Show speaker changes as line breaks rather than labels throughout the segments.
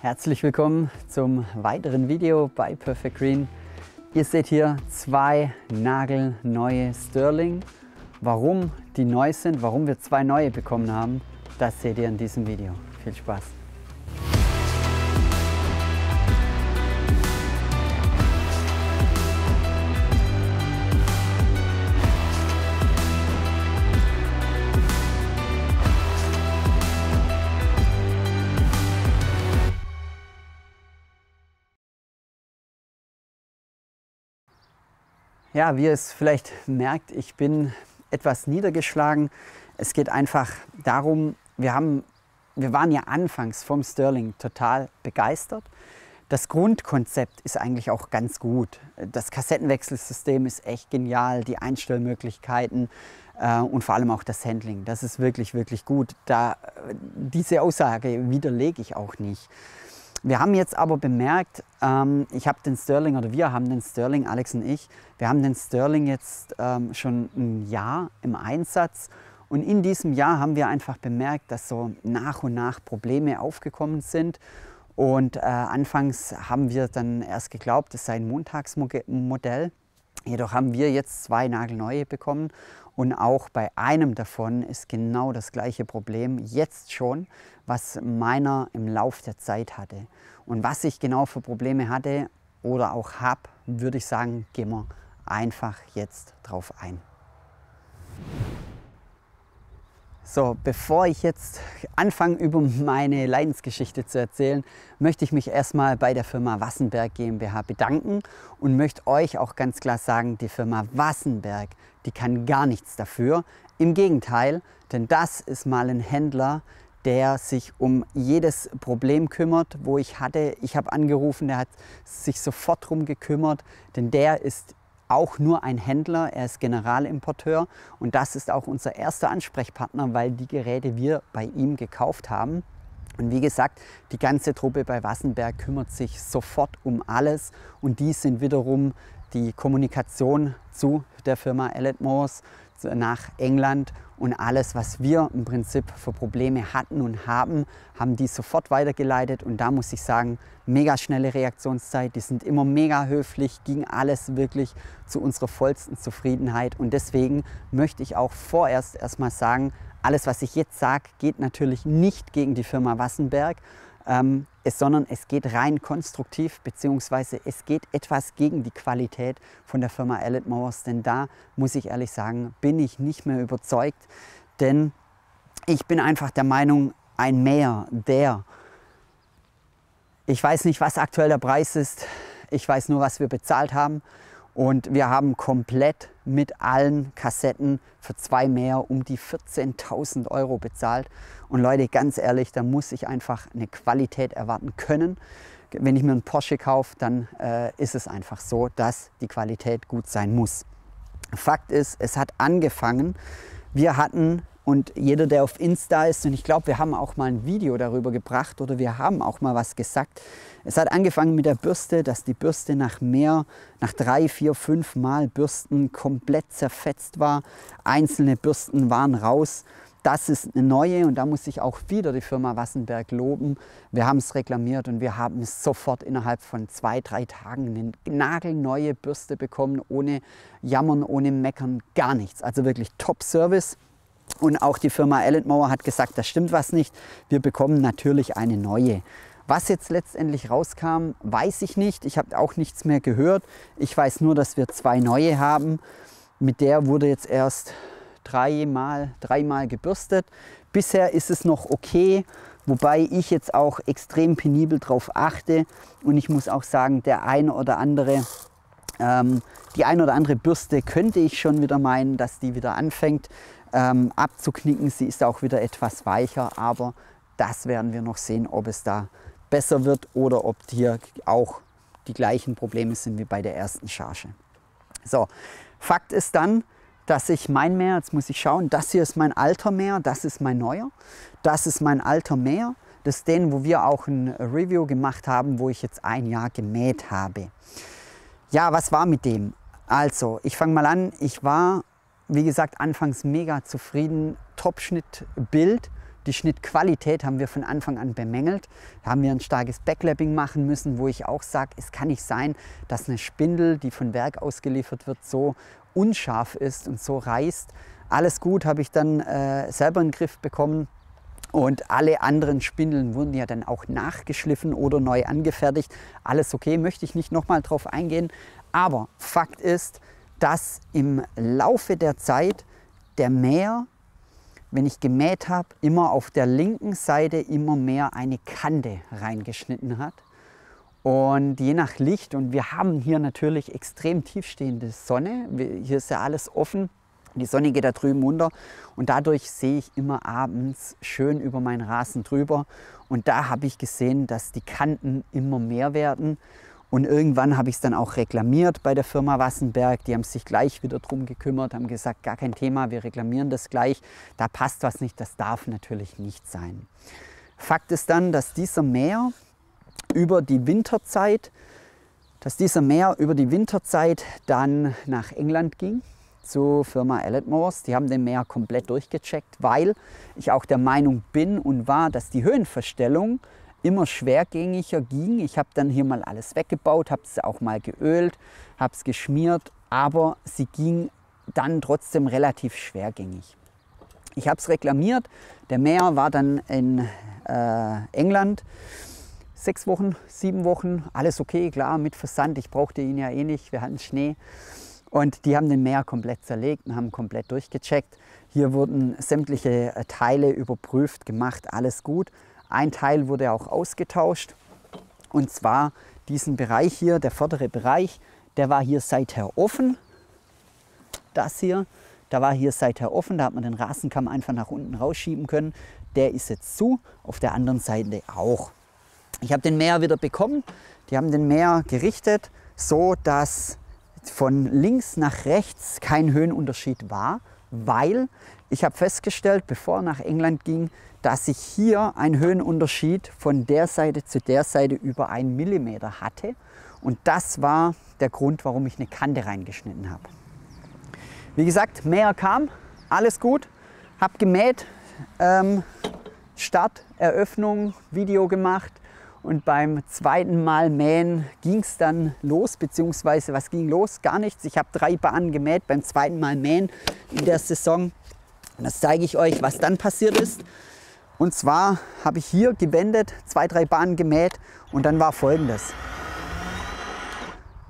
Herzlich willkommen zum weiteren Video bei Perfect Green. Ihr seht hier zwei nagelneue Sterling. Warum die neu sind, warum wir zwei neue bekommen haben, das seht ihr in diesem Video. Viel Spaß! Ja, wie ihr es vielleicht merkt, ich bin etwas niedergeschlagen. Es geht einfach darum, wir waren ja anfangs vom Sterling total begeistert. Das Grundkonzept ist eigentlich auch ganz gut. Das Kassettenwechselsystem ist echt genial, die Einstellmöglichkeiten und vor allem auch das Handling. Das ist wirklich, wirklich gut. Diese Aussage widerlege ich auch nicht. Wir haben jetzt aber bemerkt, wir haben den Sterling, Alex und ich, wir haben den Sterling jetzt schon ein Jahr im Einsatz und in diesem Jahr haben wir einfach bemerkt, dass so nach und nach Probleme aufgekommen sind und anfangs haben wir dann erst geglaubt, es sei ein Montagsmodell. Jedoch haben wir jetzt zwei nagelneue bekommen und auch bei einem davon ist genau das gleiche Problem jetzt schon, was meiner im Lauf der Zeit hatte. Und was ich genau für Probleme hatte oder auch habe, würde ich sagen, gehen wir einfach jetzt drauf ein. So, bevor ich jetzt anfange, über meine Leidensgeschichte zu erzählen, möchte ich mich erstmal bei der Firma Wassenberg GmbH bedanken und möchte euch auch ganz klar sagen, die Firma Wassenberg, die kann gar nichts dafür. Im Gegenteil, denn das ist mal ein Händler, der sich um jedes Problem kümmert, wo ich hatte. Ich habe angerufen, der hat sich sofort darum gekümmert, denn der ist auch nur ein Händler, er ist Generalimporteur und das ist auch unser erster Ansprechpartner, weil die Geräte wir bei ihm gekauft haben. Und wie gesagt, die ganze Truppe bei Wassenberg kümmert sich sofort um alles und die sind wiederum die Kommunikation zu der Firma Elliott Motors nach England und alles, was wir im Prinzip für Probleme hatten und haben die sofort weitergeleitet und da muss ich sagen, mega schnelle Reaktionszeit, die sind immer mega höflich, ging alles wirklich zu unserer vollsten Zufriedenheit und deswegen möchte ich auch vorerst erstmal sagen, alles was ich jetzt sage, geht natürlich nicht gegen die Firma Wassenberg, sondern es geht rein konstruktiv, beziehungsweise es geht etwas gegen die Qualität von der Firma Elliott Motors, denn da muss ich ehrlich sagen, bin ich nicht mehr überzeugt, denn ich bin einfach der Meinung, ein Mäher, ich weiß nicht, was aktuell der Preis ist, ich weiß nur, was wir bezahlt haben und wir haben komplett mit allen Kassetten für zwei Mäher um die 14.000 € bezahlt. Und Leute, ganz ehrlich, da muss ich einfach eine Qualität erwarten können. Wenn ich mir einen Porsche kaufe, dann ist es einfach so, dass die Qualität gut sein muss. Fakt ist, es hat angefangen, wir hatten, und jeder, der auf Insta ist, und ich glaube, wir haben auch mal ein Video darüber gebracht oder wir haben auch mal was gesagt. Es hat angefangen mit der Bürste, dass die Bürste nach 3, 4, 5 Mal Bürsten komplett zerfetzt war. Einzelne Bürsten waren raus. Das ist eine neue und da muss ich auch wieder die Firma Wassenberg loben. Wir haben es reklamiert und wir haben es sofort innerhalb von 2, 3 Tagen eine nagelneue Bürste bekommen, ohne Jammern, ohne Meckern, gar nichts. Also wirklich Top-Service. Und auch die Firma Elliott Motors hat gesagt, da stimmt was nicht. Wir bekommen natürlich eine neue. Was jetzt letztendlich rauskam, weiß ich nicht. Ich habe auch nichts mehr gehört. Ich weiß nur, dass wir zwei neue haben. Mit der wurde jetzt erst dreimal gebürstet. Bisher ist es noch okay, wobei ich jetzt auch extrem penibel drauf achte. Und ich muss auch sagen, die ein oder andere Bürste könnte ich schon wieder meinen, dass die wieder anfängt abzuknicken. Sie ist auch wieder etwas weicher, aber das werden wir noch sehen, ob es da besser wird oder ob hier auch die gleichen Probleme sind wie bei der ersten Charge. So, Fakt ist dann, dass ich mein Mäher, jetzt muss ich schauen, das hier ist mein alter Mäher, das ist mein neuer, das ist mein alter Mäher, das ist den, wo wir auch ein Review gemacht haben, wo ich jetzt ein Jahr gemäht habe. Ja, was war mit dem? Also, ich fange mal an, ich war, wie gesagt, anfangs mega zufrieden, Top-Schnitt-Bild, Die Schnittqualität haben wir von Anfang an bemängelt. Da haben wir ein starkes Backlapping machen müssen, wo ich auch sage, es kann nicht sein, dass eine Spindel, die von Werk ausgeliefert wird, so unscharf ist und so reißt. Alles gut, habe ich dann selber in den Griff bekommen. Und alle anderen Spindeln wurden ja dann auch nachgeschliffen oder neu angefertigt. Alles okay, möchte ich nicht nochmal drauf eingehen. Aber Fakt ist, dass im Laufe der Zeit der Mäher, wenn ich gemäht habe, immer auf der linken Seite immer mehr eine Kante reingeschnitten hat. Und je nach Licht, und wir haben hier natürlich extrem tiefstehende Sonne, hier ist ja alles offen, die Sonne geht da drüben unter und dadurch sehe ich immer abends schön über meinen Rasen drüber. Und da habe ich gesehen, dass die Kanten immer mehr werden. Und irgendwann habe ich es dann auch reklamiert bei der Firma Wassenberg. Die haben sich gleich wieder drum gekümmert, haben gesagt, gar kein Thema, wir reklamieren das gleich. Da passt was nicht, das darf natürlich nicht sein. Fakt ist dann, dass dieser Mäher über die Winterzeit dann nach England ging, zur Firma Elletmores. Die haben den Mäher komplett durchgecheckt, weil ich auch der Meinung bin und war, dass die Höhenverstellung immer schwergängiger ging. Ich habe dann hier mal alles weggebaut, habe es auch mal geölt, habe es geschmiert, aber sie ging dann trotzdem relativ schwergängig. Ich habe es reklamiert, der Mäher war dann in England, 6 Wochen, 7 Wochen, alles okay, klar, mit Versand, ich brauchte ihn ja eh nicht, wir hatten Schnee. Und die haben den Mäher komplett zerlegt und haben komplett durchgecheckt. Hier wurden sämtliche Teile überprüft, gemacht, alles gut. Ein Teil wurde auch ausgetauscht. Und zwar diesen Bereich hier, der vordere Bereich, der war hier seither offen. Das hier, da war hier seither offen, da hat man den Rasenkamm einfach nach unten rausschieben können. Der ist jetzt zu, auf der anderen Seite auch. Ich habe den Mäher wieder bekommen. Die haben den Mäher gerichtet, so dass von links nach rechts kein Höhenunterschied war, weil ich habe festgestellt, bevor er nach England ging, dass ich hier einen Höhenunterschied von der Seite zu der Seite über 1 Millimeter hatte. Und das war der Grund, warum ich eine Kante reingeschnitten habe. Wie gesagt, Mäher kam, alles gut, habe gemäht, Start, Eröffnung, Video gemacht. Und beim zweiten Mal mähen ging es dann los, beziehungsweise was ging los? Gar nichts. Ich habe 3 Bahnen gemäht beim zweiten Mal mähen in der Saison. Und das zeige ich euch, was dann passiert ist. Und zwar habe ich hier gewendet, 2, 3 Bahnen gemäht und dann war Folgendes.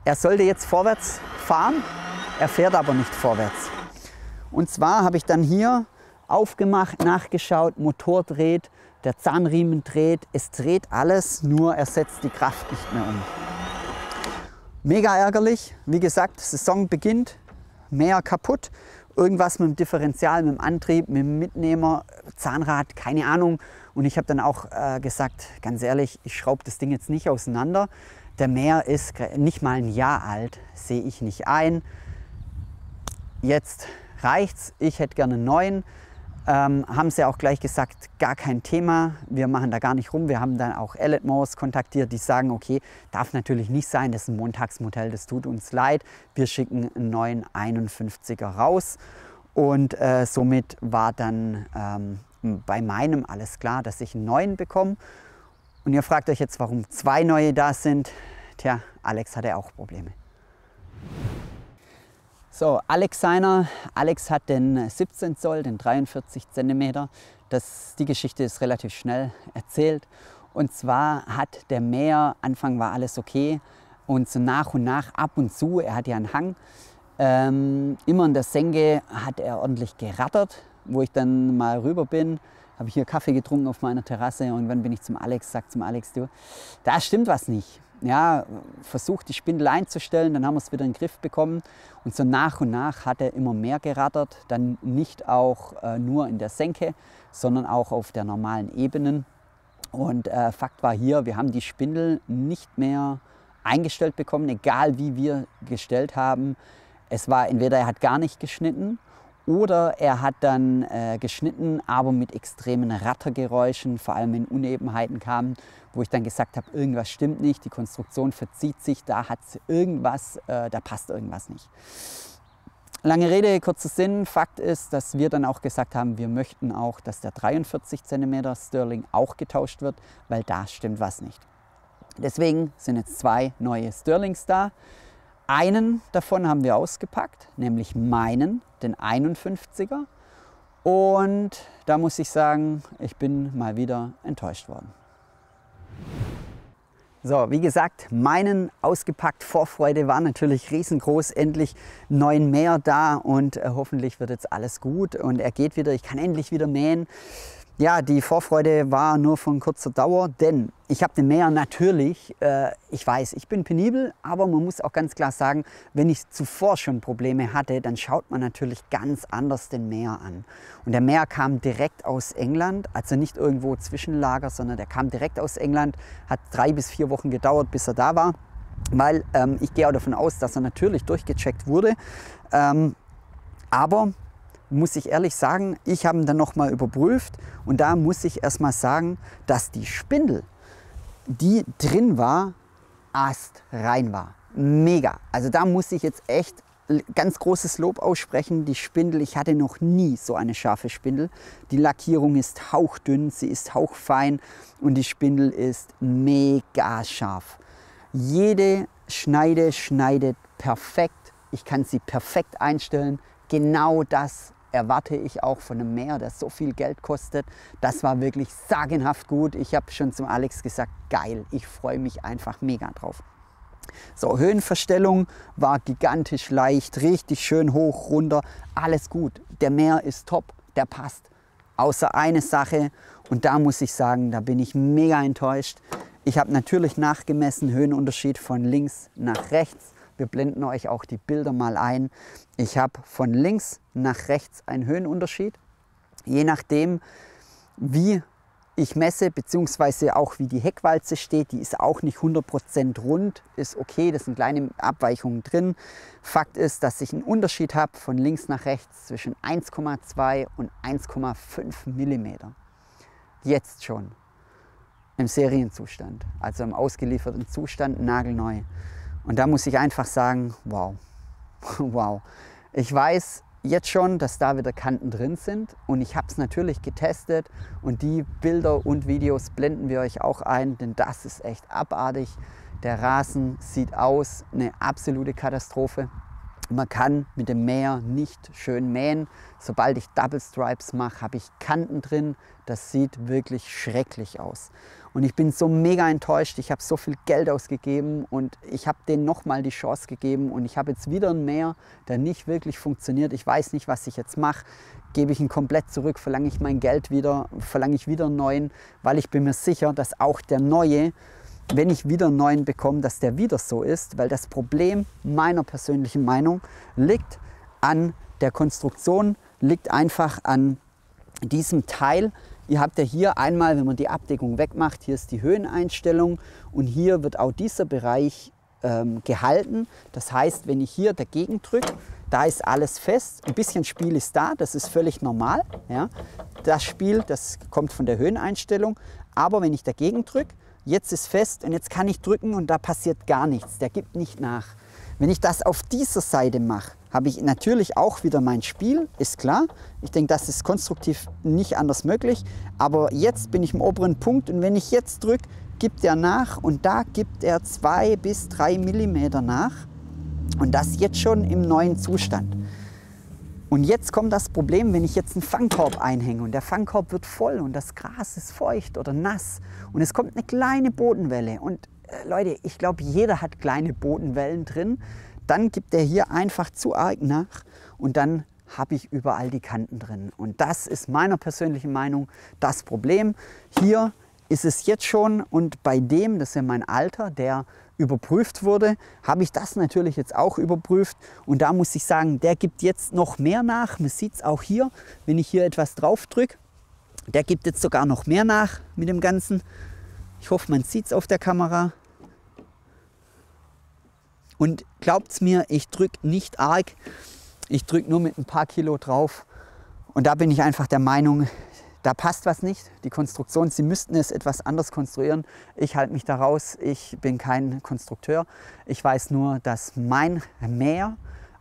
Er sollte jetzt vorwärts fahren, er fährt aber nicht vorwärts. Und zwar habe ich dann hier aufgemacht, nachgeschaut, Motor dreht, der Zahnriemen dreht, es dreht alles, nur er setzt die Kraft nicht mehr um. Mega ärgerlich, wie gesagt, Saison beginnt, Mäher kaputt, irgendwas mit dem Differential, mit dem Antrieb, mit dem Mitnehmer, Zahnrad, keine Ahnung. Und ich habe dann auch gesagt, ganz ehrlich, ich schraube das Ding jetzt nicht auseinander. Der Mäher ist nicht mal ein Jahr alt, sehe ich nicht ein. Jetzt reicht's, ich hätte gerne einen neuen. Haben sie auch gleich gesagt, gar kein Thema, wir machen da gar nicht rum. Wir haben dann auch Elletmores kontaktiert, die sagen, okay, darf natürlich nicht sein, das ist ein Montagsmodell, das tut uns leid. Wir schicken einen neuen 51er raus. Und somit war dann bei meinem alles klar, dass ich einen neuen bekomme. Und ihr fragt euch jetzt, warum 2 neue da sind. Tja, Alex hatte auch Probleme. So, Alex hat den 17 Zoll, den 43 cm. Die Geschichte ist relativ schnell erzählt. Und zwar hat der Mäher, Anfang war alles okay und so nach und nach, ab und zu, er hat ja einen Hang, immer in der Senke hat er ordentlich gerattert. Wo ich dann mal rüber bin, habe ich hier Kaffee getrunken auf meiner Terrasse und dann bin ich zum Alex, sag zum Alex, du, da stimmt was nicht. Ja, versucht die Spindel einzustellen, dann haben wir es wieder in den Griff bekommen und so nach und nach hat er immer mehr gerattert, dann nicht auch nur in der Senke, sondern auch auf der normalen Ebenen. Und Fakt war hier, wir haben die Spindel nicht mehr eingestellt bekommen, egal wie wir gestellt haben. Es war entweder er hat gar nicht geschnitten oder er hat dann geschnitten, aber mit extremen Rattergeräuschen, vor allem wenn Unebenheiten kamen, wo ich dann gesagt habe, irgendwas stimmt nicht, die Konstruktion verzieht sich, da hat irgendwas, da passt irgendwas nicht. Lange Rede, kurzer Sinn. Fakt ist, dass wir dann auch gesagt haben, wir möchten auch, dass der 43 cm Stirling auch getauscht wird, weil da stimmt was nicht. Deswegen sind jetzt 2 neue Stirlings da. Einen davon haben wir ausgepackt, nämlich meinen, den 51er. Und da muss ich sagen, ich bin mal wieder enttäuscht worden. So, wie gesagt, meinen ausgepackt, Vorfreude war natürlich riesengroß, endlich 9 Mäher da und hoffentlich wird jetzt alles gut und er geht wieder, ich kann endlich wieder mähen. Ja, die Vorfreude war nur von kurzer Dauer, denn ich habe den Mäher natürlich, ich weiß, ich bin penibel, aber man muss auch ganz klar sagen, wenn ich zuvor schon Probleme hatte, dann schaut man natürlich ganz anders den Mäher an. Und der Mäher kam direkt aus England, also nicht irgendwo Zwischenlager, sondern der kam direkt aus England, hat 3 bis 4 Wochen gedauert, bis er da war, weil ich gehe auch davon aus, dass er natürlich durchgecheckt wurde, aber muss ich ehrlich sagen, ich habe ihn dann nochmal überprüft und da muss ich erstmal sagen, dass die Spindel, die drin war, astrein war. Mega. Also da muss ich jetzt echt ganz großes Lob aussprechen. Die Spindel, ich hatte noch nie so eine scharfe Spindel. Die Lackierung ist hauchdünn, sie ist hauchfein und die Spindel ist mega scharf. Jede Schneide schneidet perfekt. Ich kann sie perfekt einstellen. Genau das erwarte ich auch von einem Mäher, der so viel Geld kostet. Das war wirklich sagenhaft gut. Ich habe schon zum Alex gesagt, geil, ich freue mich einfach mega drauf. So, Höhenverstellung war gigantisch leicht, richtig schön hoch, runter, alles gut. Der Mäher ist top, der passt. Außer eine Sache und da muss ich sagen, da bin ich mega enttäuscht. Ich habe natürlich nachgemessen, Höhenunterschied von links nach rechts. Wir blenden euch auch die Bilder mal ein. Ich habe von links nach rechts einen Höhenunterschied. Je nachdem, wie ich messe, beziehungsweise auch wie die Heckwalze steht, die ist auch nicht 100% rund, ist okay, das sind kleine Abweichungen drin. Fakt ist, dass ich einen Unterschied habe von links nach rechts zwischen 1,2 und 1,5 mm. Jetzt schon im Serienzustand, also im ausgelieferten Zustand, nagelneu. Und da muss ich einfach sagen, wow, wow. Ich weiß jetzt schon, dass da wieder Kanten drin sind und ich habe es natürlich getestet und die Bilder und Videos blenden wir euch auch ein, denn das ist echt abartig. Der Rasen sieht aus, eine absolute Katastrophe. Man kann mit dem Mäher nicht schön mähen. Sobald ich Double Stripes mache, habe ich Kanten drin. Das sieht wirklich schrecklich aus. Und ich bin so mega enttäuscht. Ich habe so viel Geld ausgegeben und ich habe denen nochmal die Chance gegeben. Und ich habe jetzt wieder einen Mäher, der nicht wirklich funktioniert. Ich weiß nicht, was ich jetzt mache. Gebe ich ihn komplett zurück, verlange ich mein Geld wieder, verlange ich wieder einen neuen, weil ich bin mir sicher, dass auch der neue, wenn ich wieder einen neuen bekomme, dass der wieder so ist, weil das Problem meiner persönlichen Meinung liegt an der Konstruktion, liegt einfach an diesem Teil. Ihr habt ja hier einmal, wenn man die Abdeckung wegmacht, hier ist die Höheneinstellung und hier wird auch dieser Bereich gehalten. Das heißt, wenn ich hier dagegen drücke, da ist alles fest, ein bisschen Spiel ist da, das ist völlig normal. Ja. Das Spiel, das kommt von der Höheneinstellung, aber wenn ich dagegen drücke, jetzt ist fest und jetzt kann ich drücken und da passiert gar nichts, der gibt nicht nach. Wenn ich das auf dieser Seite mache, habe ich natürlich auch wieder mein Spiel, ist klar. Ich denke, das ist konstruktiv nicht anders möglich, aber jetzt bin ich im oberen Punkt und wenn ich jetzt drücke, gibt er nach und da gibt er 2 bis 3 mm nach und das jetzt schon im neuen Zustand. Und jetzt kommt das Problem, wenn ich jetzt einen Fangkorb einhänge und der Fangkorb wird voll und das Gras ist feucht oder nass und es kommt eine kleine Bodenwelle und Leute, ich glaube, jeder hat kleine Bodenwellen drin, dann gibt er hier einfach zu arg nach und dann habe ich überall die Kanten drin. Und das ist meiner persönlichen Meinung das Problem. Hier ist es jetzt schon und bei dem, das ist ja mein Alter, der überprüft wurde, habe ich das natürlich jetzt auch überprüft und da muss ich sagen, der gibt jetzt noch mehr nach. Man sieht es auch hier, wenn ich hier etwas drauf drücke, der gibt jetzt sogar noch mehr nach mit dem Ganzen. Ich hoffe, man sieht es auf der Kamera. Und glaubt's mir, ich drücke nicht arg, ich drücke nur mit ein paar Kilo drauf und da bin ich einfach der Meinung, da passt was nicht. Die Konstruktion, sie müssten es etwas anders konstruieren. Ich halte mich da raus, ich bin kein Konstrukteur. Ich weiß nur, dass mein Mäher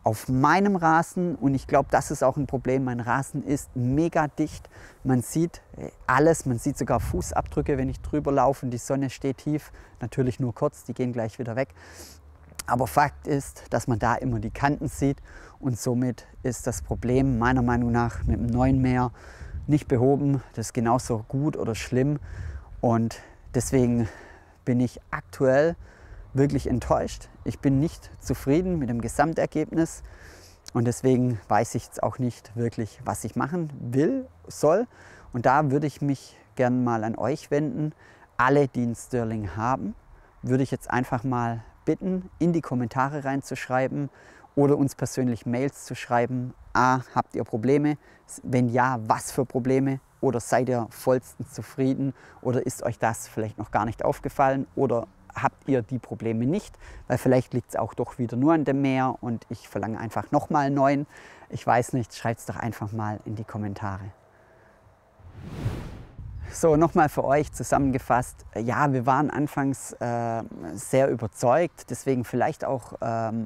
auf meinem Rasen, und ich glaube, das ist auch ein Problem, mein Rasen ist mega dicht. Man sieht alles, man sieht sogar Fußabdrücke, wenn ich drüber laufe und die Sonne steht tief. Natürlich nur kurz, die gehen gleich wieder weg. Aber Fakt ist, dass man da immer die Kanten sieht, und somit ist das Problem meiner Meinung nach mit dem neuen Mäher nicht behoben. Das ist genauso gut oder schlimm, und deswegen bin ich aktuell wirklich enttäuscht. Ich bin nicht zufrieden mit dem Gesamtergebnis, und deswegen weiß ich jetzt auch nicht wirklich, was ich machen soll. Und da würde ich mich gerne mal an euch wenden. Alle, die einen Stirling haben, würde ich jetzt einfach mal bitten, in die Kommentare reinzuschreiben oder uns persönlich Mails zu schreiben. Habt ihr Probleme? Wenn ja, was für Probleme? Oder seid ihr vollstens zufrieden? Oder ist euch das vielleicht noch gar nicht aufgefallen? Oder habt ihr die Probleme nicht? Weil vielleicht liegt es auch doch wieder nur an dem Mäher und ich verlange einfach nochmal einen neuen. Ich weiß nicht, schreibt es doch einfach mal in die Kommentare. So, nochmal für euch zusammengefasst. Ja, wir waren anfangs sehr überzeugt, deswegen vielleicht auch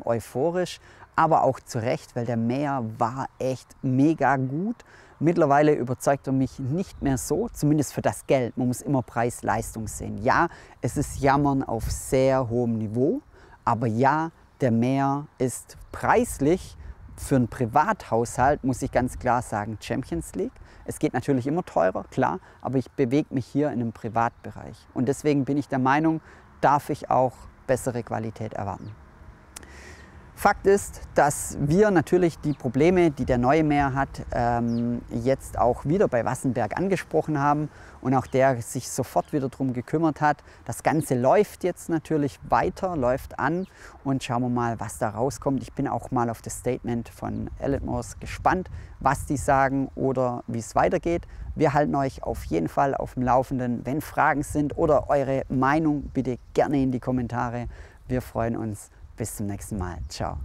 euphorisch, aber auch zu Recht, weil der Mäher war echt mega gut. Mittlerweile überzeugt er mich nicht mehr so, zumindest für das Geld. Man muss immer Preis-Leistung sehen. Ja, es ist Jammern auf sehr hohem Niveau, aber ja, der Mäher ist preislich für einen Privathaushalt, muss ich ganz klar sagen, Champions League. Es geht natürlich immer teurer, klar, aber ich bewege mich hier in einem Privatbereich. Und deswegen bin ich der Meinung, darf ich auch bessere Qualität erwarten. Fakt ist, dass wir natürlich die Probleme, die der neue Mäher hat, jetzt auch wieder bei Wassenberg angesprochen haben und auch der sich sofort wieder darum gekümmert hat. Das Ganze läuft jetzt natürlich weiter, läuft an, und schauen wir mal, was da rauskommt. Ich bin auch mal auf das Statement von Elletmos gespannt, was die sagen oder wie es weitergeht. Wir halten euch auf jeden Fall auf dem Laufenden. Wenn Fragen sind oder eure Meinung, bitte gerne in die Kommentare. Wir freuen uns. Bis zum nächsten Mal. Ciao.